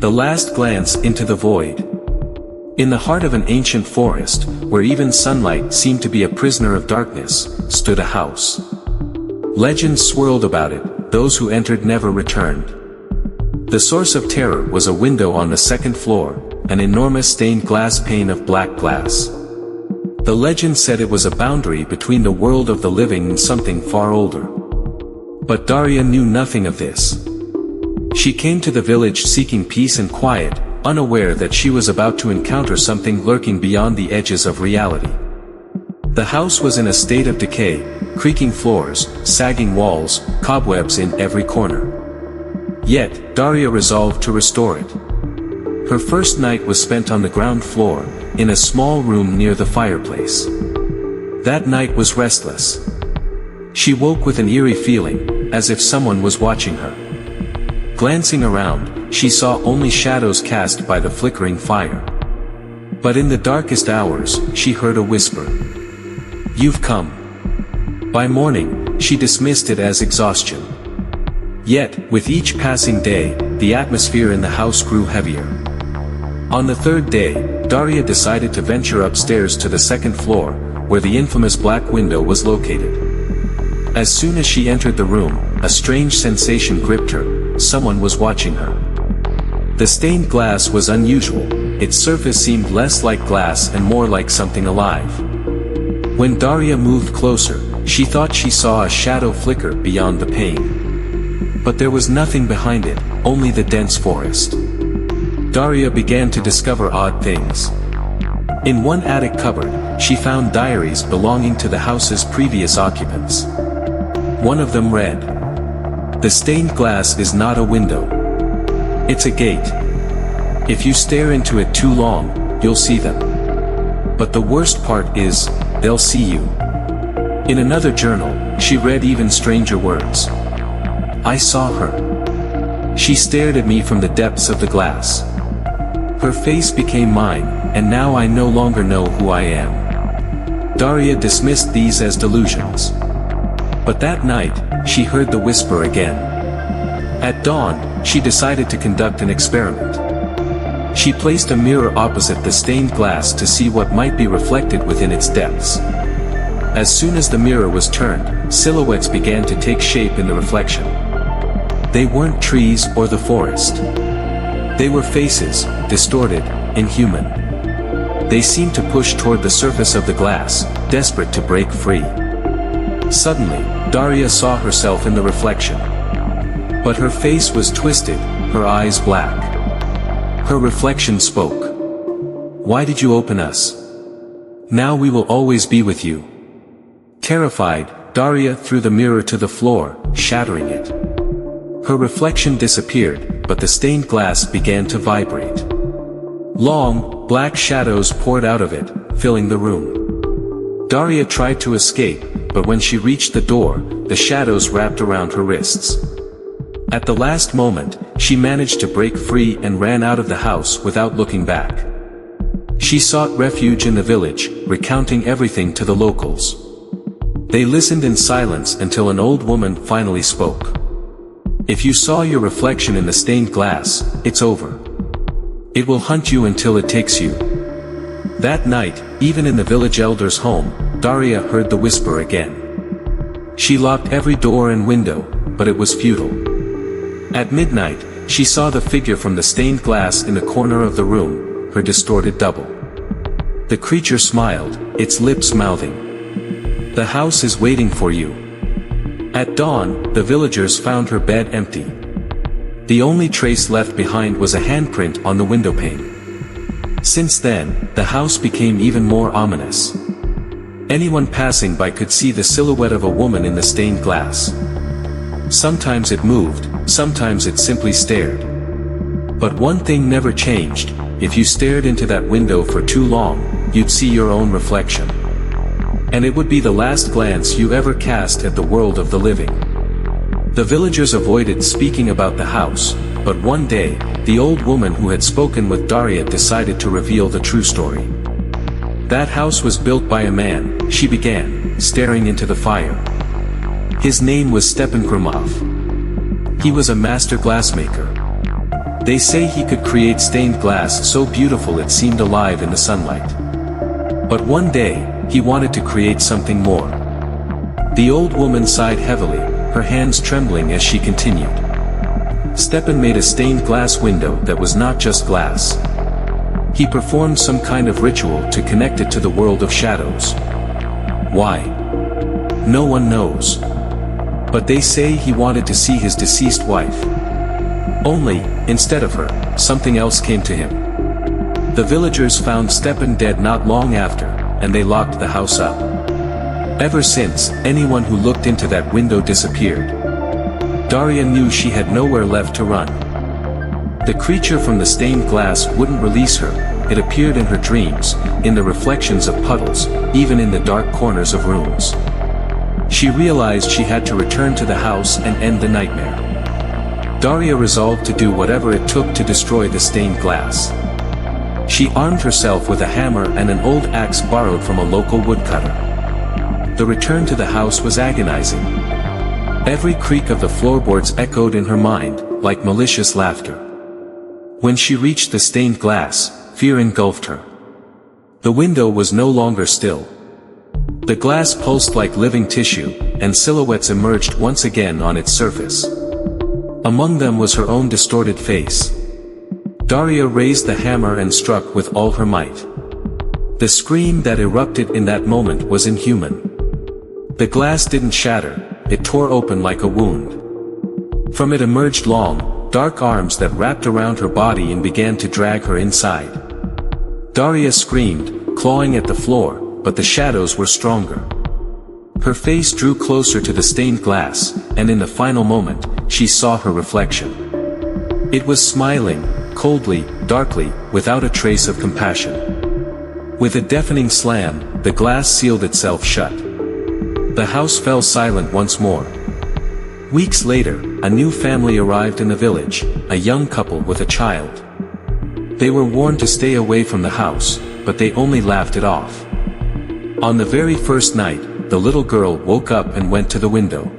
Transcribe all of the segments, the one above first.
The last glance into the void. In the heart of an ancient forest, where even sunlight seemed to be a prisoner of darkness, stood a house. Legends swirled about it, those who entered never returned. The source of terror was a window on the second floor, an enormous stained glass pane of black glass. The legend said it was a boundary between the world of the living and something far older. But Daria knew nothing of this. She came to the village seeking peace and quiet, unaware that she was about to encounter something lurking beyond the edges of reality. The house was in a state of decay, creaking floors, sagging walls, cobwebs in every corner. Yet, Daria resolved to restore it. Her first night was spent on the ground floor, in a small room near the fireplace. That night was restless. She woke with an eerie feeling, as if someone was watching her. Glancing around, she saw only shadows cast by the flickering fire. But in the darkest hours, she heard a whisper. "You've come." By morning, she dismissed it as exhaustion. Yet, with each passing day, the atmosphere in the house grew heavier. On the third day, Daria decided to venture upstairs to the second floor, where the infamous black window was located. As soon as she entered the room, a strange sensation gripped her. Someone was watching her. The stained glass was unusual, its surface seemed less like glass and more like something alive. When Daria moved closer, she thought she saw a shadow flicker beyond the pane. But there was nothing behind it, only the dense forest. Daria began to discover odd things. In one attic cupboard, she found diaries belonging to the house's previous occupants. One of them read, "The stained glass is not a window. It's a gate. If you stare into it too long, you'll see them. But the worst part is, they'll see you." In another journal, she read even stranger words. "I saw her. She stared at me from the depths of the glass. Her face became mine, and now I no longer know who I am." Daria dismissed these as delusions. But that night, she heard the whisper again. At dawn, she decided to conduct an experiment. She placed a mirror opposite the stained glass to see what might be reflected within its depths. As soon as the mirror was turned, silhouettes began to take shape in the reflection. They weren't trees or the forest. They were faces, distorted, inhuman. They seemed to push toward the surface of the glass, desperate to break free. Suddenly, Daria saw herself in the reflection. But her face was twisted, her eyes black. Her reflection spoke. "Why did you open us? Now we will always be with you." Terrified, Daria threw the mirror to the floor, shattering it. Her reflection disappeared, but the stained glass began to vibrate. Long, black shadows poured out of it, filling the room. Daria tried to escape, but when she reached the door, the shadows wrapped around her wrists. At the last moment, she managed to break free and ran out of the house without looking back. She sought refuge in the village, recounting everything to the locals. They listened in silence until an old woman finally spoke. "If you saw your reflection in the stained glass, it's over. It will hunt you until it takes you." That night, even in the village elder's home, Daria heard the whisper again. She locked every door and window, but it was futile. At midnight, she saw the figure from the stained glass in the corner of the room, her distorted double. The creature smiled, its lips mouthing, "The house is waiting for you." At dawn, the villagers found her bed empty. The only trace left behind was a handprint on the windowpane. Since then, the house became even more ominous. Anyone passing by could see the silhouette of a woman in the stained glass. Sometimes it moved, sometimes it simply stared. But one thing never changed: if you stared into that window for too long, you'd see your own reflection. And it would be the last glance you ever cast at the world of the living. The villagers avoided speaking about the house, but one day, the old woman who had spoken with Daria decided to reveal the true story. "That house was built by a man," she began, staring into the fire. "His name was Stepan Gromov. He was a master glassmaker. They say he could create stained glass so beautiful it seemed alive in the sunlight. But one day, he wanted to create something more. The old woman sighed heavily, her hands trembling as she continued. Stepan made a stained glass window that was not just glass. He performed some kind of ritual to connect it to the world of shadows. Why? No one knows. But they say he wanted to see his deceased wife. Only, instead of her, something else came to him. The villagers found Stepan dead not long after, and they locked the house up. Ever since, anyone who looked into that window disappeared. Daria knew she had nowhere left to run. The creature from the stained glass wouldn't release her. It appeared in her dreams, in the reflections of puddles, even in the dark corners of rooms. She realized she had to return to the house and end the nightmare. Daria resolved to do whatever it took to destroy the stained glass. She armed herself with a hammer and an old axe borrowed from a local woodcutter. The return to the house was agonizing. Every creak of the floorboards echoed in her mind, like malicious laughter. When she reached the stained glass, fear engulfed her. The window was no longer still. The glass pulsed like living tissue, and silhouettes emerged once again on its surface. Among them was her own distorted face. Daria raised the hammer and struck with all her might. The scream that erupted in that moment was inhuman. The glass didn't shatter, it tore open like a wound. From it emerged long, dark arms that wrapped around her body and began to drag her inside. Daria screamed, clawing at the floor, but the shadows were stronger. Her face drew closer to the stained glass, and in the final moment, she saw her reflection. It was smiling, coldly, darkly, without a trace of compassion. With a deafening slam, the glass sealed itself shut. The house fell silent once more. Weeks later, a new family arrived in the village, a young couple with a child. They were warned to stay away from the house, but they only laughed it off. On the very first night, the little girl woke up and went to the window.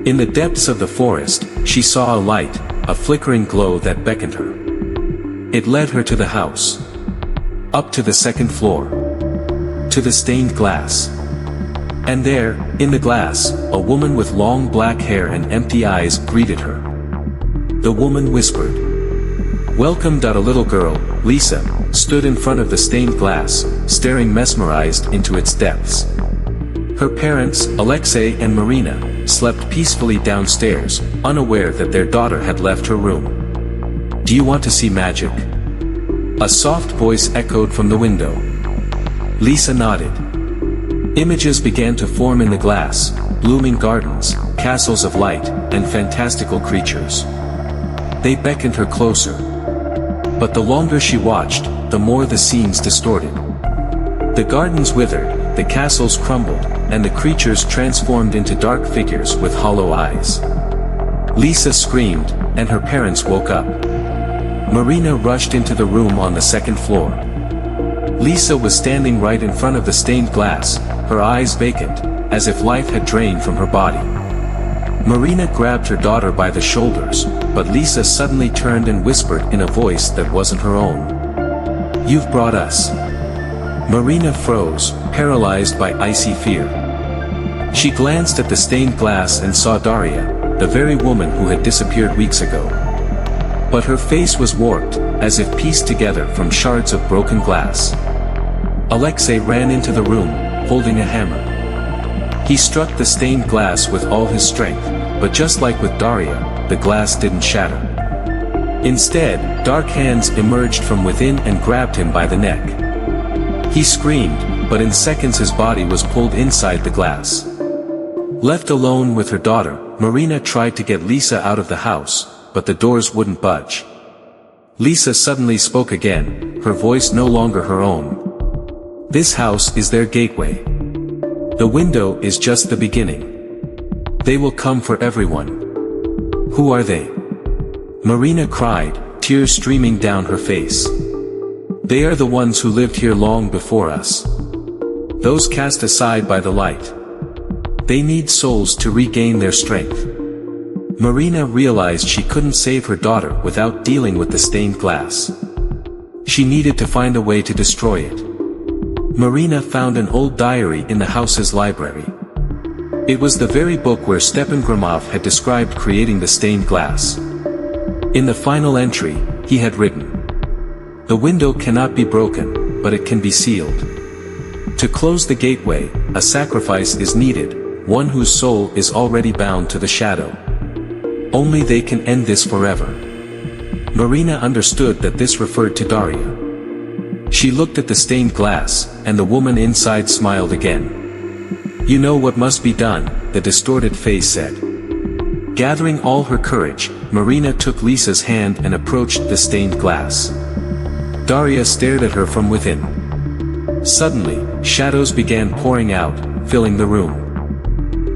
In the depths of the forest, she saw a light, a flickering glow that beckoned her. It led her to the house. Up to the second floor. To the stained glass. And there, in the glass, a woman with long black hair and empty eyes greeted her. The woman whispered. "Welcome." A little girl, Lisa, stood in front of the stained glass, staring mesmerized into its depths. Her parents, Alexei and Marina, slept peacefully downstairs, unaware that their daughter had left her room. "Do you want to see magic?" A soft voice echoed from the window. Lisa nodded. Images began to form in the glass, blooming gardens, castles of light, and fantastical creatures. They beckoned her closer. But the longer she watched, the more the scenes distorted. The gardens withered, the castles crumbled, and the creatures transformed into dark figures with hollow eyes. Lisa screamed, and her parents woke up. Marina rushed into the room on the second floor. Lisa was standing right in front of the stained glass, her eyes vacant, as if life had drained from her body. Marina grabbed her daughter by the shoulders, but Lisa suddenly turned and whispered in a voice that wasn't her own. "You've brought us." Marina froze, paralyzed by icy fear. She glanced at the stained glass and saw Daria, the very woman who had disappeared weeks ago. But her face was warped, as if pieced together from shards of broken glass. Alexei ran into the room, holding a hammer. He struck the stained glass with all his strength, but just like with Daria, the glass didn't shatter. Instead, dark hands emerged from within and grabbed him by the neck. He screamed, but in seconds his body was pulled inside the glass. Left alone with her daughter, Marina tried to get Lisa out of the house, but the doors wouldn't budge. Lisa suddenly spoke again, her voice no longer her own. "This house is their gateway. The window is just the beginning. They will come for everyone." "Who are they?" Marina cried, tears streaming down her face. "They are the ones who lived here long before us. Those cast aside by the light. They need souls to regain their strength. Marina realized she couldn't save her daughter without dealing with the stained glass. She needed to find a way to destroy it. Marina found an old diary in the house's library. It was the very book where Stepan Gromov had described creating the stained glass. In the final entry, he had written, "The window cannot be broken, but it can be sealed. To close the gateway, a sacrifice is needed, one whose soul is already bound to the shadow. Only they can end this forever." Marina understood that this referred to Daria. She looked at the stained glass, and the woman inside smiled again. "You know what must be done," the distorted face said. Gathering all her courage, Marina took Lisa's hand and approached the stained glass. Daria stared at her from within. Suddenly, shadows began pouring out, filling the room.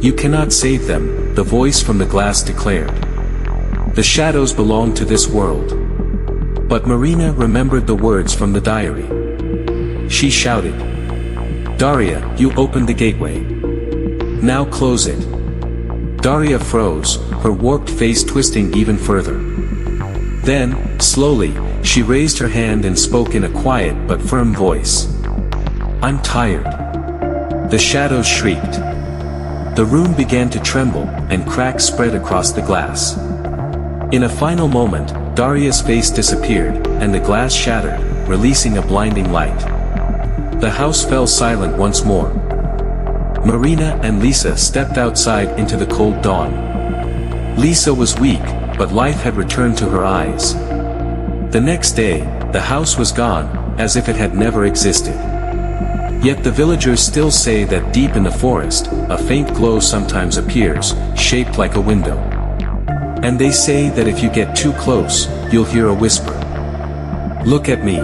"You cannot save them," the voice from the glass declared. "The shadows belong to this world." But Marina remembered the words from the diary. She shouted, "Daria, you opened the gateway. Now close it." Daria froze, her warped face twisting even further. Then, slowly, she raised her hand and spoke in a quiet but firm voice. "I'm tired." The shadows shrieked. The room began to tremble, and cracks spread across the glass. In a final moment, Daria's face disappeared, and the glass shattered, releasing a blinding light. The house fell silent once more. Marina and Lisa stepped outside into the cold dawn. Lisa was weak, but life had returned to her eyes. The next day, the house was gone, as if it had never existed. Yet the villagers still say that deep in the forest, a faint glow sometimes appears, shaped like a window. And they say that if you get too close, you'll hear a whisper. "Look at me."